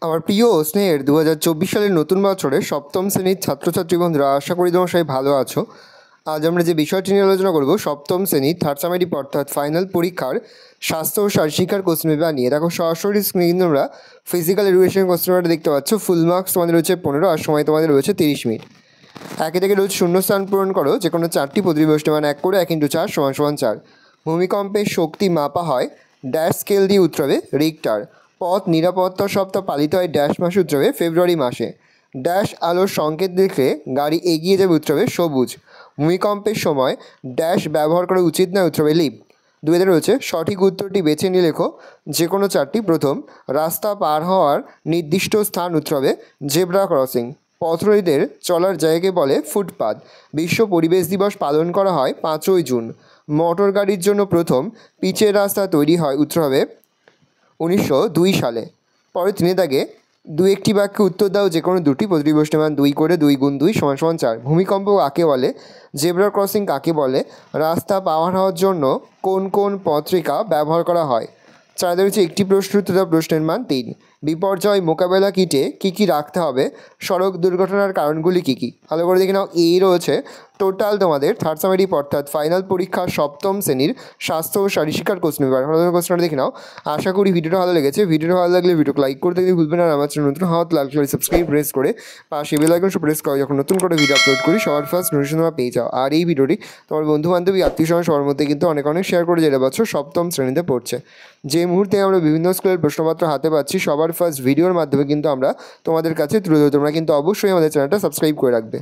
আমার প্রিয় স্নেহের 2024 সালের নতুন বছরে সপ্তম শ্রেণীর ছাত্রছাত্রী বন্ধুরা, আশা করি তোমরা সবাই ভালো আছো। আজ আমরা যে বিষয়টি নিয়ে আলোচনা করব সপ্তম শ্রেণীর থার্ড সামেটিভ অর্থাৎ ফাইনাল পরীক্ষার স্বাস্থ্য ও শারীরিকার কোশ্চেন পেপার নিয়ে। দেখো সরাসরি স্ক্রিনে তোমরা ফিজিক্যাল এডুকেশন কোশ্চেন পেপারটা দেখতে পাচ্ছ। ফুল মার্কস তোমাদের রয়েছে 15 আর সময় তোমাদের রয়েছে 30 মিনিট। একে থেকে রোজ শূন্যস্থান পূরণ করো, যে কোনো চারটি প্রতিবষ্টি মান 1 করে 1 × 4 = 4। ভূমিকম্পের শক্তি মাপা হয় ড্যাশ স্কেল দিয়ে উত্তরবে রিক্টার। পথ নিরাপত্তা সপ্তাহ পালিত হয় ড্যাশ মাসে উত্তরবে ফেব্রুয়ারি মাসে। ড্যাশ আলোর সংকেত দেখলে গাড়ি এগিয়ে যাবে উত্তরবে সবুজ। ভূমিকম্পের সময় ড্যাশ ব্যবহার করা উচিত নয় উত্তরবে লিপ। দুয়েতে রয়েছে সঠিক উত্তরটি বেছে নিয়ে লেখো যে কোনো চারটি। প্রথম, রাস্তা পার হওয়ার নির্দিষ্ট স্থান উত্তরবে জেব্রা ক্রসিং। পথরোহীদের চলার জায়গাকে বলে ফুটপাত। বিশ্ব পরিবেশ দিবস পালন করা হয় 5ই জুন। মোটর গাড়ির জন্য প্রথম পিচের রাস্তা তৈরি হয় উত্তর হবে 1902 সালে। পরে তিনি তাকে একটি বাক্যে উত্তর দাও যে কোনো দুটি। প্রতিবষ্টি মান 2 করে 2 × 2 = 4। ভূমিকম্প কাকে বলে? জেব্রা ক্রসিং কাকে বলে? রাস্তা পার হওয়ার জন্য কোন কোন পত্রিকা ব্যবহার করা হয়? চারে রয়েছে একটি প্রশ্ন উত্তর দাও, প্রশ্নের মান 3। বিপর্যয় মোকাবেলা কিটে কী কী রাখতে হবে? সড়ক দুর্ঘটনার কারণগুলি কী কী? ভালো করে দেখে নাও। এই রয়েছে টোটাল তোমাদের থার্ড সামেটিভ অর্থাৎ ফাইনাল পরীক্ষা সপ্তম শ্রেণীর স্বাস্থ্য ও শারীরিকার কোশ্চেন পেপার। ভালো কোশ্চেনটা দেখে নাও। আশা করি ভিডিওটা ভালো লেগেছে। ভিডিওটা ভালো লাগলে ভিডিওকে লাইক করতে ভুলবেন, আর আমার চ্যানেল নতুন হাত লাইক করে সাবস্ক্রাইব প্রেস করে পাশে বেল আইকন প্রেস করে যখন নতুন করে ভিডিও আপলোড করি সবার ফার্স্ট নোটিফিকেশন তোমরা পেয়ে যাও। আর এই ভিডিওটি তোমার বন্ধু বান্ধবী আত্মীয় স্বজন সবার মধ্যে কিন্তু অনেক শেয়ার করে, যেটা বছর সপ্তম শ্রেণীতে পড়ছে। যে মুহূর্তে আমরা বিভিন্ন স্কুলের প্রশ্নপত্র হাতে পাচ্ছি সবার ফার্স্ট ভিডিওর মাধ্যমে কিন্তু আমরা তোমাদের কাছে তুলে ধরি। তোমরা কিন্তু অবশ্যই আমাদের চ্যানেলটা সাবস্ক্রাইব করে রাখবে।